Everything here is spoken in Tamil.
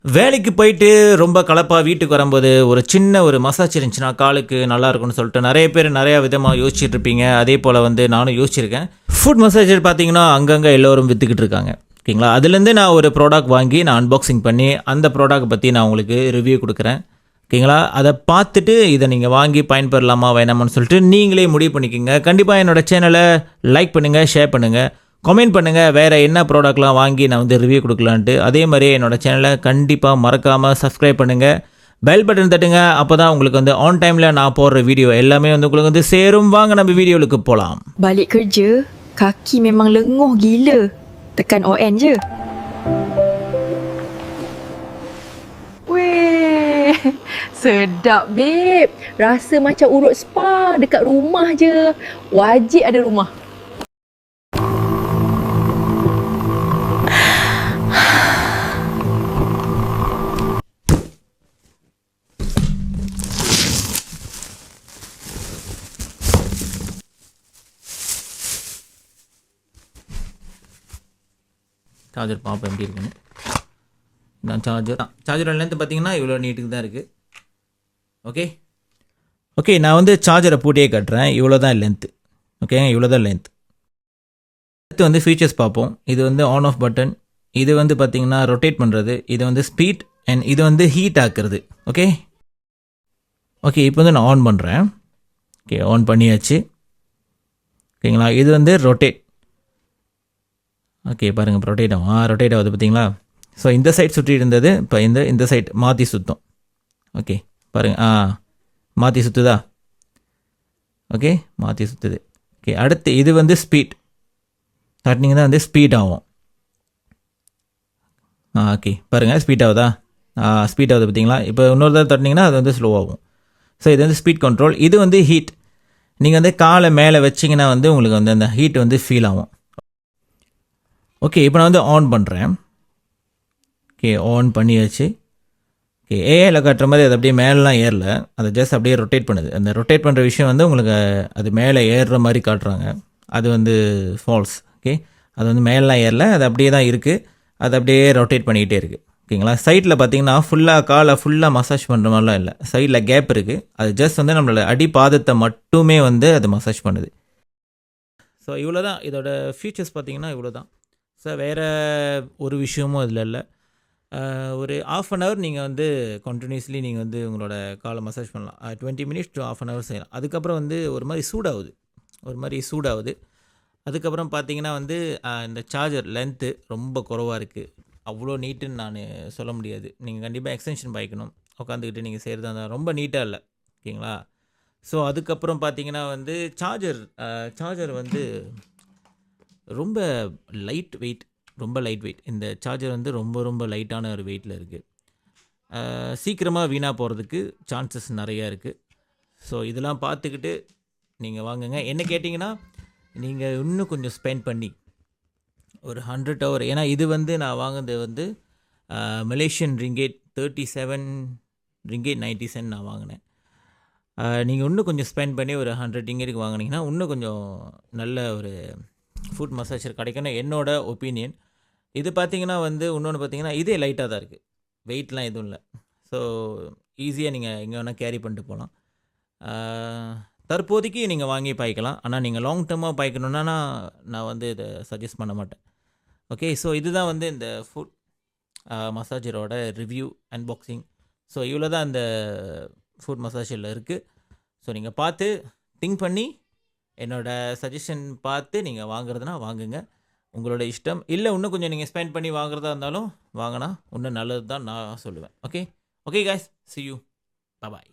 வேலைக்கு போயிட்டு ரொம்ப களைப்பாக வீட்டுக்கு வரும்போது ஒரு சின்ன ஒரு மசாஜ் இருந்துச்சுன்னா காலுக்கு நல்லா இருக்கும்னு சொல்லிட்டு நிறைய பேர் நிறையா விதமாக யோசிச்சுட்டு இருப்பீங்க. அதே போல் வந்து நானும் யோசிச்சிருக்கேன். ஃபுட் மசாஜர் பார்த்தீங்கன்னா அங்கங்கே எல்லோரும் விற்றுக்கிட்டு இருக்காங்க. ஓகேங்களா, அதுலேருந்து நான் ஒரு ப்ராடக்ட் வாங்கி நான் அன்பாக்சிங் பண்ணி அந்த ப்ராடக்ட் பற்றி நான் உங்களுக்கு ரிவ்யூ கொடுக்குறேன். ஓகேங்களா, அதை பார்த்துட்டு இதை நீங்கள் வாங்கி பயன்பெறலாமா வேணாமான்னு சொல்லிட்டு நீங்களே முடிவு பண்ணிக்கோங்க. கண்டிப்பாக என்னோடய சேனலை லைக் பண்ணுங்கள், ஷேர் பண்ணுங்கள், கமெண்ட் பண்ணுங்கள் வேறு என்ன ப்ராடக்ட்லாம் வாங்கி நான் வந்து ரிவ்யூ கொடுக்கலான்ட்டு. அதே மாதிரி என்னோடய சேனலை கண்டிப்பாக மறக்காமல் சப்ஸ்கிரைப் பண்ணுங்கள், பெல் பட்டன் தட்டுங்க. அப்போ தான் உங்களுக்கு வந்து ஆன் டைமில் நான் போடுற வீடியோ எல்லாமே வந்து உங்களுக்கு வந்து சேரும். வாங்க நம்ம வீடியோவுக்கு போகலாம். Balik kerja, kaki memang lenguh gila. Tekan ON je. Weh, sedap babe. Rasa macam urut spa dekat rumah je. Wajib ada rumah. Charger பார்ப்போம் எப்படி இருக்குன்னு. நான் சார்ஜரோட லென்த்து பார்த்தீங்கன்னா இவ்வளோ நீட்டுக்கு தான் இருக்குது. ஓகே நான் வந்து சார்ஜரை பூட்டியே கட்டுறேன். இவ்வளோ தான் லென்த்து. ஓகே, இவ்வளோ தான் லென்த். அடுத்து வந்து ஃபீச்சர்ஸ் பார்ப்போம். இது வந்து ஆன் ஆஃப் பட்டன், இது வந்து பார்த்தீங்கன்னா ரொட்டேட் பண்ணுறது, இது வந்து ஸ்பீட் அண்ட் இது வந்து ஹீட் ஆக்குறது. ஓகே இப்போ வந்து நான் ஆன் பண்ணுறேன். ஓகே, ஆன் பண்ணியாச்சு. ஓகேங்களா, இது வந்து ரொட்டேட். ஓகே பாருங்கள், ரொட்டேட் ஆகுது பார்த்தீங்களா. ஸோ இந்த சைட் சுற்றி இருந்தது, இப்போ இந்த சைட் மாற்றி சுற்றும். ஓகே பாருங்கள், மாற்றி சுற்றுதா. ஓகே, மாற்றி சுற்றுது. ஓகே, அடுத்து இது வந்து ஸ்பீட். தட்டினீங்க தான் வந்து ஸ்பீட் ஆகும். ஓகே பாருங்கள், ஸ்பீட் ஆகுதா. ஸ்பீட் ஆகுது பார்த்தீங்களா. இப்போ இன்னொரு தடவை தட்டினீங்கன்னா அது வந்து ஸ்லோ ஆகும். ஸோ இது வந்து ஸ்பீட் கண்ட்ரோல். இது வந்து ஹீட். நீங்கள் வந்து காலை மேலே வச்சிங்கன்னா வந்து உங்களுக்கு வந்து அந்த ஹீட் வந்து ஃபீல் ஆகும். ஓகே, இப்போ நான் வந்து ஆன் பண்ணுறேன். ஓகே, ஆன் பண்ணியாச்சு. ஓகே, ஏஐயில் காட்டுற மாதிரி அது அப்படியே மேலெலாம் ஏறல, அதை ஜஸ்ட் அப்படியே ரொட்டேட் பண்ணுது. அந்த ரொட்டேட் பண்ணுற விஷயம் வந்து உங்களுக்கு அது மேலே ஏறுற மாதிரி காட்டுறாங்க. அது வந்து ஃபால்ஸ். ஓகே, அது வந்து மேலெலாம் ஏறல, அது அப்படியே தான் இருக்குது. அது அப்படியே ரொட்டேட் பண்ணிக்கிட்டே இருக்குது. ஓகேங்களா, சைட்டில் பார்த்தீங்கன்னா ஃபுல்லாக காலை ஃபுல்லாக மசாஜ் பண்ணுற மாதிரிலாம் இல்லை. சைடில் கேப் இருக்குது. அது ஜஸ்ட் வந்து நம்மளோட அடிப்பாதத்தை மட்டுமே வந்து அது மசாஜ் பண்ணுது. ஸோ இவ்வளோ தான் இதோட ஃபீச்சர்ஸ் பார்த்தீங்கன்னா இவ்வளோ தான். ஸோ வேறு ஒரு விஷயமும் அதில் இல்லை. ஒரு ½ அன் ஹவர் நீங்கள் வந்து கண்டினியூஸ்லி நீங்கள் வந்து உங்களோட காலை மசாஜ் பண்ணலாம். 20 மினிட்ஸ் டு ½ அன் ஹவர் செய்யலாம். அதுக்கப்புறம் வந்து ஒரு மாதிரி சூடாகுது. அதுக்கப்புறம் பார்த்தீங்கன்னா வந்து இந்த சார்ஜர் லென்த்து ரொம்ப குறைவாக இருக்குது. அவ்வளோ நீட்டுன்னு நான் சொல்ல முடியாது. நீங்கள் கண்டிப்பாக எக்ஸ்டென்ஷன் பாய்க்கணும். உட்காந்துக்கிட்டு நீங்கள் செய்கிறதா இருந்தால் ரொம்ப நீட்டாக இல்லை. ஓகேங்களா. ஸோ அதுக்கப்புறம் பார்த்தீங்கன்னா வந்து சார்ஜர் வந்து ரொம்ப லைட் வெயிட். இந்த சார்ஜர் வந்து ரொம்ப லைட்டான ஒரு வெயிட்டில் இருக்குது. சீக்கிரமாக வீணாக போகிறதுக்கு சான்சஸ் நிறையா இருக்குது. ஸோ இதெல்லாம் பார்த்துக்கிட்டு நீங்கள் வாங்குங்க. என்ன கேட்டிங்கன்னா நீங்கள் இன்னும் கொஞ்சம் ஸ்பெண்ட் பண்ணி ஒரு 100 ஹவர், ஏன்னா இது வந்து நான் வாங்கினது வந்து மலேசியன் ரிங்கேட் 37 ரிங்கேட் 90 சென்ட் நான் வாங்கினேன். நீங்கள் இன்னும் கொஞ்சம் ஸ்பெண்ட் பண்ணி ஒரு 100 ரிங்கேட்டுக்கு வாங்கினீங்கன்னா இன்னும் கொஞ்சம் நல்ல ஒரு ஃபுட் மசாஜர் கிடைக்கும்னு என்னோட ஒப்பீனியன். இது பார்த்தீங்கன்னா வந்து இன்னொன்று பார்த்தீங்கன்னா இதே லைட்டாக தான் இருக்குது, வெயிட்லாம் எதுவும் இல்லை. ஸோ ஈஸியாக நீங்கள் எங்கே வேணால் கேரி பண்ணிட்டு போகலாம். தற்போதைக்கு நீங்கள் வாங்கி பாய்க்கலாம். ஆனால் நீங்கள் லாங் டேர்மாக பாய்க்கணுன்னா நான் வந்து இதை சஜஸ்ட் பண்ண மாட்டேன். ஓகே, ஸோ இதுதான் வந்து இந்த ஃபுட் மசாஜரோட ரிவ்யூ அன்பாக்சிங். ஸோ இவ்வளோ தான் இந்த ஃபுட் மசாஜரில் இருக்குது. ஸோ நீங்கள் பார்த்து திங்க் பண்ணி என்னோடய சஜஷன் பார்த்து நீங்கள் வாங்குறதுனா வாங்குங்க, உங்களோட இஷ்டம். இல்லை இன்னும் கொஞ்சம் நீங்கள் ஸ்பெண்ட் பண்ணி வாங்குறதா இருந்தாலும் வாங்கினா இன்னும் நல்லது தான் நான் சொல்லுவேன். Okay guys, see you, bye bye.